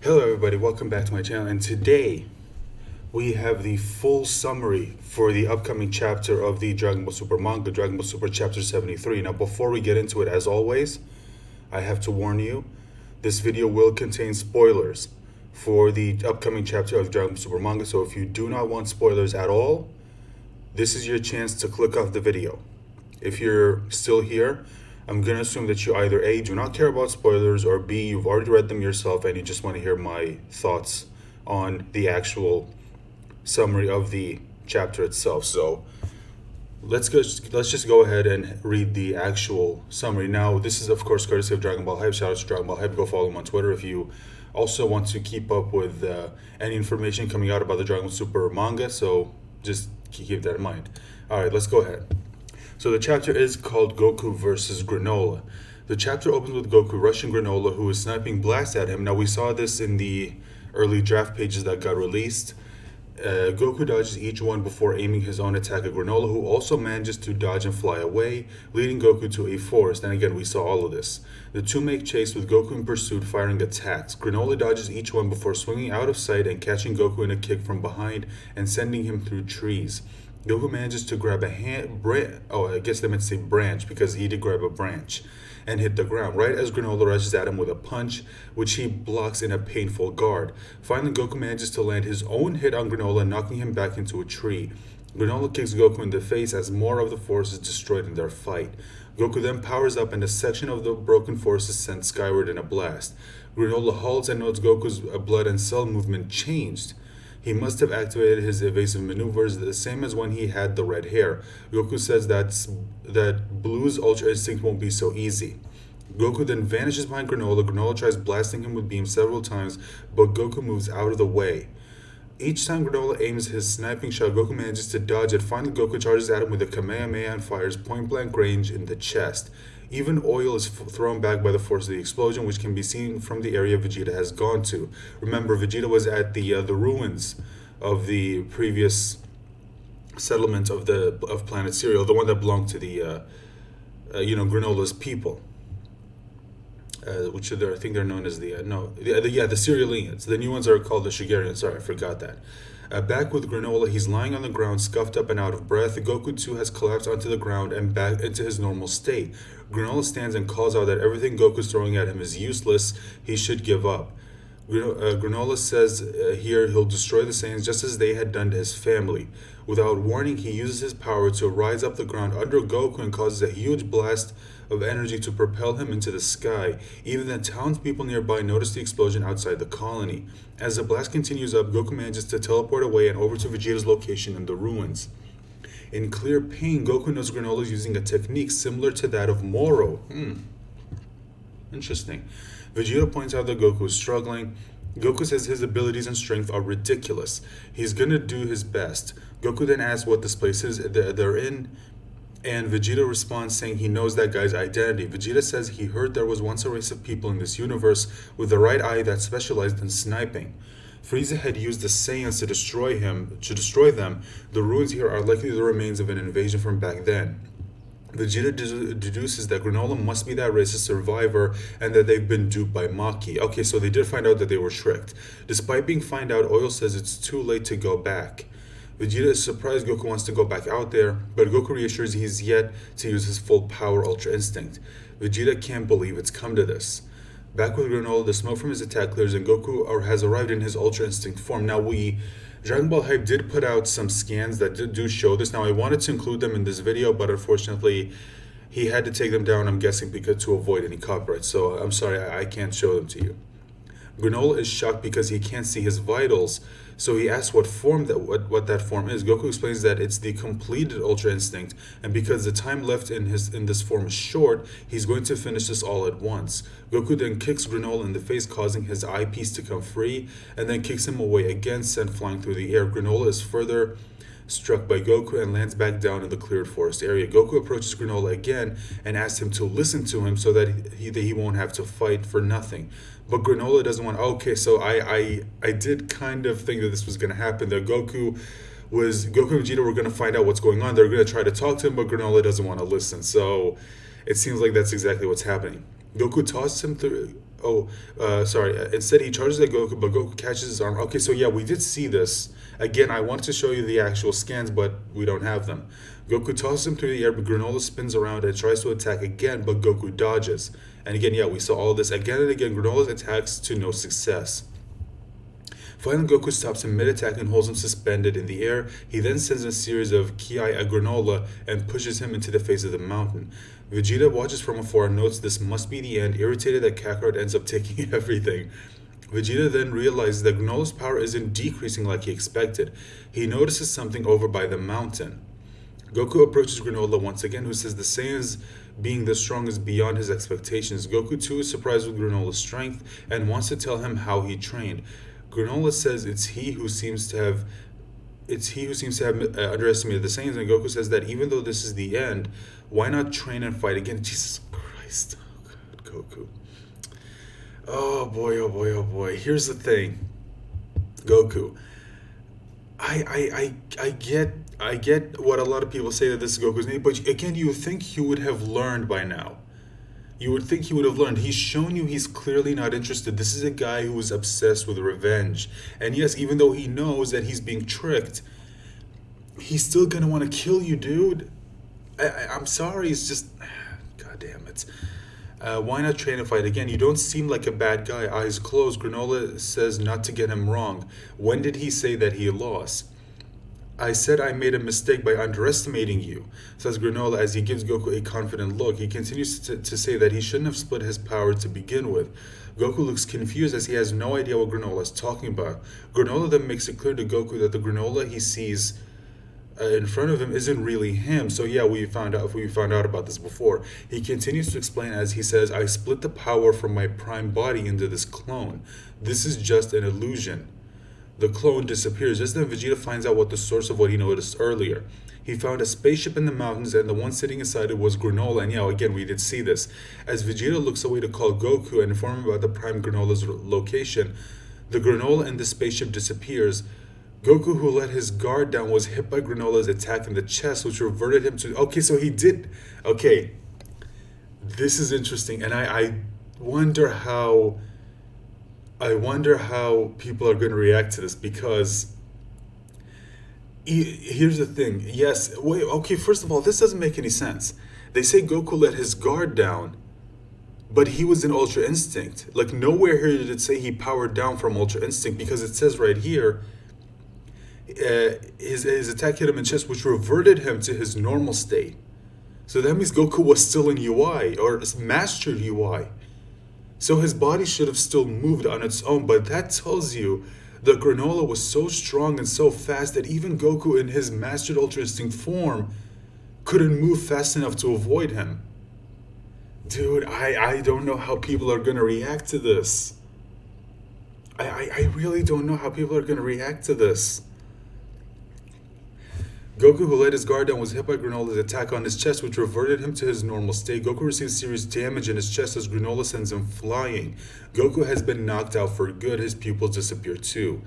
Hello everybody, welcome back to my channel, and today we have the full summary for the upcoming chapter of the Dragon Ball Super manga, Dragon Ball Super Chapter 73. Now before we get into it, as always, I have to warn you, this video will contain spoilers for the upcoming chapter of Dragon Ball Super manga, so if you do not want spoilers at all, this is your chance to click off the video. If you're still here, I'm going to assume that you either A, do not care about spoilers, or B, you've already read them yourself and you just want to hear my thoughts on the actual summary of the chapter itself. So let's just go ahead and read the actual summary. Now, this is of course courtesy of Dragon Ball Hype. Shout out to Dragon Ball Hype. Go follow him on Twitter if you also want to keep up with any information coming out about the Dragon Ball Super manga. So just keep that in mind. All right, let's go ahead. So the chapter is called Goku versus Granolah. The chapter opens with Goku rushing Granolah, who is sniping blasts at him. Now we saw this in the early draft pages that got released. Goku dodges each one before aiming his own attack at Granolah, who also manages to dodge and fly away, leading Goku to a forest. And again, we saw all of this. The two make chase with Goku in pursuit, firing attacks. Granolah dodges each one before swinging out of sight and catching Goku in a kick from behind and sending him through trees. Goku manages to grab I guess they meant to say branch, because he did grab a branch, and hit the ground, right as Granolah rushes at him with a punch, which he blocks in a painful guard. Finally, Goku manages to land his own hit on Granolah, knocking him back into a tree. Granolah kicks Goku in the face as more of the forest is destroyed in their fight. Goku then powers up and a section of the broken forest is sent skyward in a blast. Granolah halts and notes Goku's blood and cell movement changed. He must have activated his evasive maneuvers the same as when he had the red hair. Goku says that Blue's Ultra Instinct won't be so easy. Goku then vanishes behind Granolah. Granolah tries blasting him with beams several times, but Goku moves out of the way. Each time Granolah aims his sniping shot, Goku manages to dodge it. Finally, Goku charges at him with a Kamehameha and fires point-blank range in the chest. Even oil is thrown back by the force of the explosion, which can be seen from the area Vegeta has gone to. Remember, Vegeta was at the ruins of the previous settlement of Planet Cereal, the one that belonged to the Granola's people, which I think they're known as the Cerealians. The new ones are called the Shigarians. Sorry, I forgot that. Back with Granolah, he's lying on the ground, scuffed up and out of breath. Goku too has collapsed onto the ground and back into his normal state. Granolah stands and calls out that everything Goku's throwing at him is useless. He should give up. Granolah says here he'll destroy the Saiyans just as they had done to his family. Without warning, he uses his power to rise up the ground under Goku and causes a huge blast of energy to propel him into the sky. Even the townspeople nearby notice the explosion outside the colony. As the blast continues up, Goku manages to teleport away and over to Vegeta's location in the ruins. In clear pain, Goku knows Granolah is using a technique similar to that of Moro. Interesting. Vegeta points out that Goku is struggling. Goku says his abilities and strength are ridiculous. He's gonna do his best. Goku then asks what this place is they're in, and Vegeta responds saying he knows that guy's identity. Vegeta says he heard there was once a race of people in this universe with the right eye that specialized in sniping. Frieza had used the Saiyans to destroy them. The ruins here are likely the remains of an invasion from back then. Vegeta deduces that Granolah must be that race's survivor and that they've been duped by Maki. Okay, so they did find out that they were tricked. Despite being found out, Oil says it's too late to go back. Vegeta is surprised Goku wants to go back out there, but Goku reassures he's yet to use his full power Ultra Instinct. Vegeta can't believe it's come to this. Back with Granolah, the smoke from his attack clears and Goku has arrived in his Ultra Instinct form. Now Dragon Ball Hype did put out some scans that do show this. Now I wanted to include them in this video, but unfortunately he had to take them down, I'm guessing, because to avoid any copyright. So I'm sorry, I can't show them to you. Granolah is shocked because he can't see his vitals, so he asks what that form is. Goku explains that it's the completed Ultra Instinct, and because the time left in this form is short, he's going to finish this all at once. Goku then kicks Granolah in the face, causing his eyepiece to come free, and then kicks him away again, sent flying through the air. Granolah is further struck by Goku and lands back down in the cleared forest area. Goku approaches Granolah again and asks him to listen to him so that he won't have to fight for nothing. But Granolah doesn't want. Okay, so I did kind of think that this was going to happen. That Goku and Vegeta were going to find out what's going on. They're going to try to talk to him, but Granolah doesn't want to listen. So it seems like that's exactly what's happening. Goku tosses him through Instead, he charges at Goku, but Goku catches his arm. Okay, so yeah, we did see this. Again, I wanted to show you the actual scans, but we don't have them. Goku tosses him through the air, but Granolah spins around and tries to attack again, but Goku dodges. And again, yeah, we saw all this again and again. Granolah's attacks to no success. Finally, Goku stops him mid-attack and holds him suspended in the air. He then sends a series of Ki at Granolah and pushes him into the face of the mountain. Vegeta watches from afar and notes this must be the end, irritated that Kakarot ends up taking everything. Vegeta then realizes that Granolah's power isn't decreasing like he expected. He notices something over by the mountain. Goku approaches Granolah once again, who says the Saiyans being this strong is beyond his expectations. Goku too is surprised with Granolah's strength and wants to tell him how he trained. Granolah says it's he who seems to have underestimated the Saiyans, and Goku says that even though this is the end, why not train and fight again? Jesus Christ, oh God, Goku. Oh boy, oh boy, oh boy. Here's the thing, Goku. I get what a lot of people say that this is Goku's name, but again, you would think he would have learned by now. You would think he would have learned. He's shown you he's clearly not interested. This is a guy who is obsessed with revenge. And yes, even though he knows that he's being tricked, he's still gonna want to kill you, dude. I'm sorry, it's just... God damn it. Why not train and fight again? You don't seem like a bad guy. Eyes closed. Granolah says not to get him wrong. When did he say that he lost? I said I made a mistake by underestimating you, says Granolah as he gives Goku a confident look. He continues to say that he shouldn't have split his power to begin with. Goku looks confused as he has no idea what Granolah is talking about. Granolah then makes it clear to Goku that the Granolah he sees in front of him isn't really him. So yeah, we found out about this before. He continues to explain as he says, I split the power from my prime body into this clone. This is just an illusion. The clone disappears. Just then Vegeta finds out what the source of what he noticed earlier. He found a spaceship in the mountains and the one sitting inside it was Granolah. And yeah, again, we did see this. As Vegeta looks away to call Goku and inform him about the prime Granolah's location, the Granolah in the spaceship disappears. Goku, who let his guard down, was hit by Granolah's attack in the chest, which reverted him to... Okay, so he did... Okay, this is interesting, and I wonder how people are going to react to this, because here's the thing. Yes, wait, okay, first of all, this doesn't make any sense. They say Goku let his guard down, but he was in Ultra Instinct. Like, nowhere here did it say he powered down from Ultra Instinct, because it says right here, his attack hit him in chest, which reverted him to his normal state. So that means Goku was still in UI, or mastered UI. So his body should have still moved on its own, but that tells you that Granolah was so strong and so fast that even Goku in his mastered Ultra Instinct form couldn't move fast enough to avoid him. Dude, I don't know how people are going to react to this. I really don't know how people are going to react to this. Goku, who let his guard down, was hit by Granolah's attack on his chest, which reverted him to his normal state. Goku receives serious damage in his chest as Granolah sends him flying. Goku has been knocked out for good. His pupils disappear too.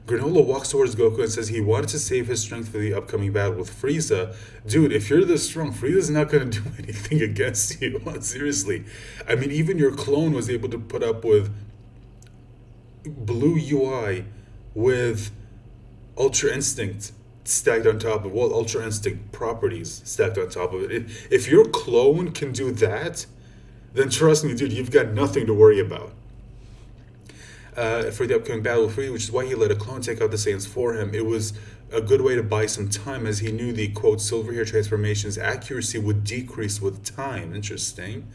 Granolah walks towards Goku and says he wanted to save his strength for the upcoming battle with Frieza. Dude, if you're this strong, Frieza's not going to do anything against you. Seriously. I mean, even your clone was able to put up with blue UI with Ultra Instinct stacked on top of, well, Ultra Instinct properties stacked on top of it. If your clone can do that, then trust me, dude, you've got nothing to worry about. For the upcoming battle with Frieza, which is why he let a clone take out the Saiyans for him. It was a good way to buy some time, as he knew the, quote, silver hair transformation's accuracy would decrease with time. Interesting.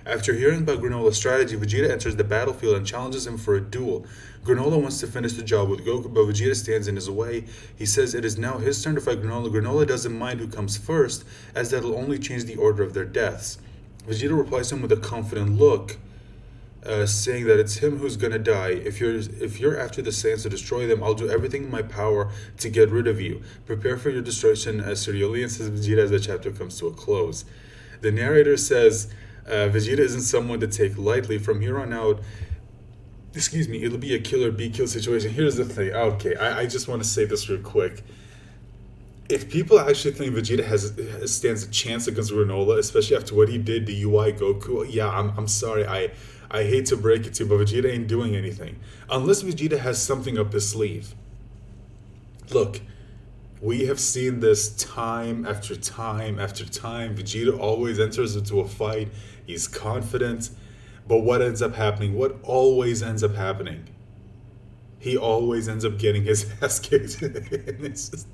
After hearing about Granolah's strategy, Vegeta enters the battlefield and challenges him for a duel. Granolah wants to finish the job with Goku, but Vegeta stands in his way. He says it is now his turn to fight Granolah. Granolah doesn't mind who comes first, as that'll only change the order of their deaths. Vegeta replies to him with a confident look, saying that it's him who's gonna die. If you're after the Saiyans to destroy them, I'll do everything in my power to get rid of you. Prepare for your destruction, as Cerulean says Vegeta as the chapter comes to a close. The narrator says, Vegeta isn't someone to take lightly. From here on out, it'll be a kill or be killed situation. Here's the thing. Okay, I just want to say this real quick. If people actually think Vegeta stands a chance against Granolah, especially after what he did to UI Goku, yeah, I'm sorry. I hate to break it to you, but Vegeta ain't doing anything. Unless Vegeta has something up his sleeve. Look, we have seen this time after time after time. Vegeta always enters into a fight. He's confident. But what ends up happening? What always ends up happening? He always ends up getting his ass kicked. And it's just,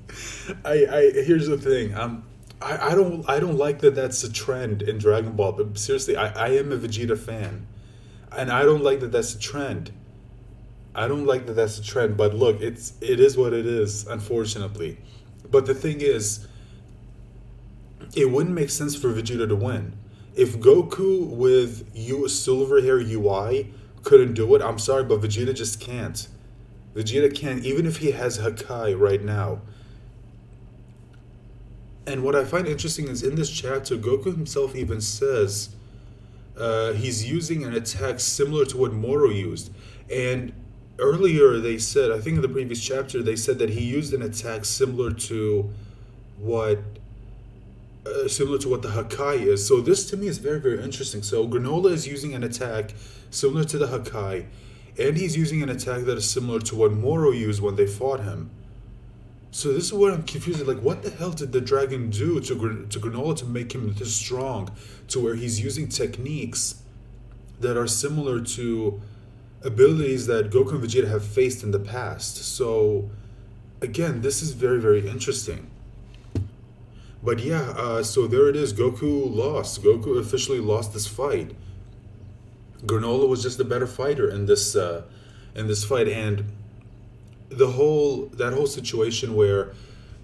here's the thing. I don't like that that's a trend in Dragon Ball. But seriously, I am a Vegeta fan, and I don't like that that's a trend. I don't like that that's a trend. But look, it is what it is, unfortunately. But the thing is, it wouldn't make sense for Vegeta to win. If Goku with silver hair UI couldn't do it, I'm sorry, but Vegeta just can't. Vegeta can't, even if he has Hakai right now. And what I find interesting is in this chapter, Goku himself even says he's using an attack similar to what Moro used. And earlier they said, I think in the previous chapter, they said that he used an attack similar to what the Hakai is. So this to me is very, very interesting. So Granolah is using an attack similar to the Hakai, and he's using an attack that is similar to what Moro used when they fought him. So this is what I'm confused. Like, what the hell did the dragon do to Granolah to make him this strong, to where he's using techniques that are similar to abilities that Goku and Vegeta have faced in the past? So again, this is very, very interesting. But yeah, so there it is. Goku lost. Goku officially lost this fight. Granolah was just a better fighter in this fight, and that whole situation where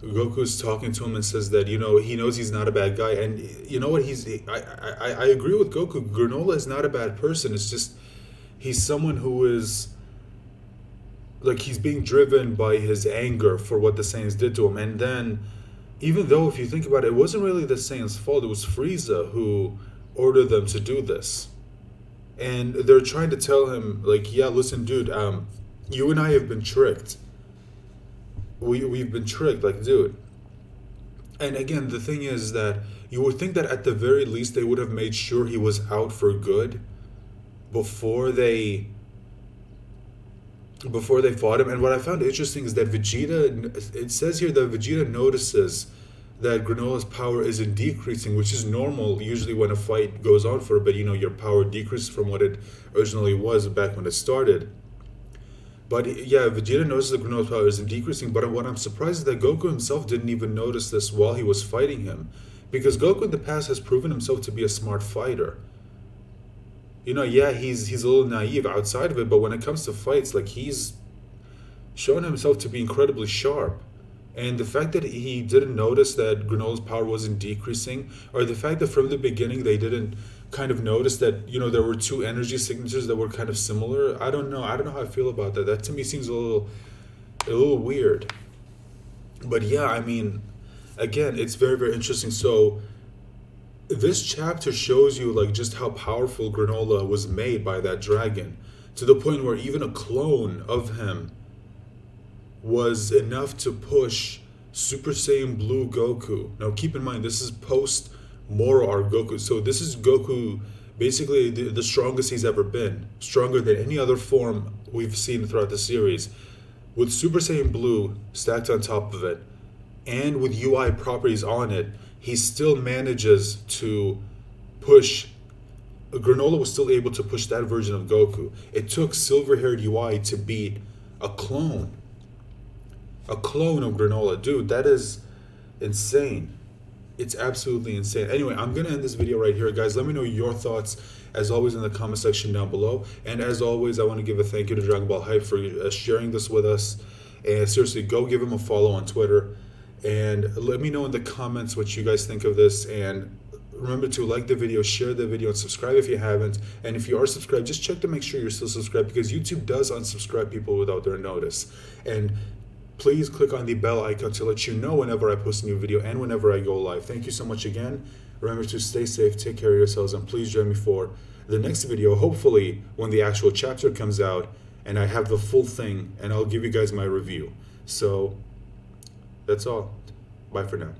Goku's talking to him and says that, he knows he's not a bad guy, and you know what, I agree with Goku. Granolah is not a bad person. It's just he's someone who is like, he's being driven by his anger for what the Saiyans did to him. And then, even though if you think about it, it wasn't really the Saiyans' fault, it was Frieza who ordered them to do this. And they're trying to tell him, like, yeah, listen, dude, you and I have been tricked. We've been tricked, like, dude. And again, the thing is that you would think that at the very least they would have made sure he was out for good before they fought him. And what I found interesting is that it says here that Vegeta notices that Granola's power isn't decreasing, which is normal usually when a fight goes on for a bit. Your power decreases from what it originally was back when it started. But yeah, Vegeta notices that Granola's power isn't decreasing, but what I'm surprised is that Goku himself didn't even notice this while he was fighting him. Because Goku in the past has proven himself to be a smart fighter. Yeah, he's a little naive outside of it, but when it comes to fights, like, he's shown himself to be incredibly sharp. And the fact that he didn't notice that Granola's power wasn't decreasing, or the fact that from the beginning they didn't kind of notice that, there were two energy signatures that were kind of similar, I don't know how I feel about that. That to me seems a little weird. But yeah, I mean, again, it's very, very interesting. So this chapter shows you, like, just how powerful Granolah was made by that dragon, to the point where even a clone of him was enough to push Super Saiyan Blue Goku. Now keep in mind, this is post Moro arc Goku, so this is Goku basically the strongest he's ever been, stronger than any other form we've seen throughout the series, with Super Saiyan Blue stacked on top of it, and with UI properties on it. He still manages to push. Granolah was still able to push that version of Goku. It took silver-haired UI to beat a clone of Granolah. Dude, that is insane. It's absolutely insane. Anyway, I'm going to end this video right here, guys. Let me know your thoughts, as always, in the comment section down below. And as always, I want to give a thank you to Dragon Ball Hype for sharing this with us. And seriously, go give him a follow on Twitter. And let me know in the comments what you guys think of this. And remember to like the video, share the video, and subscribe if you haven't. And if you are subscribed, just check to make sure you're still subscribed, because YouTube does unsubscribe people without their notice. And please click on the bell icon to let you know whenever I post a new video and whenever I go live. Thank you so much again. Remember to stay safe, take care of yourselves, and please join me for the next video, hopefully when the actual chapter comes out and I have the full thing, and I'll give you guys my review. So that's all. Bye for now.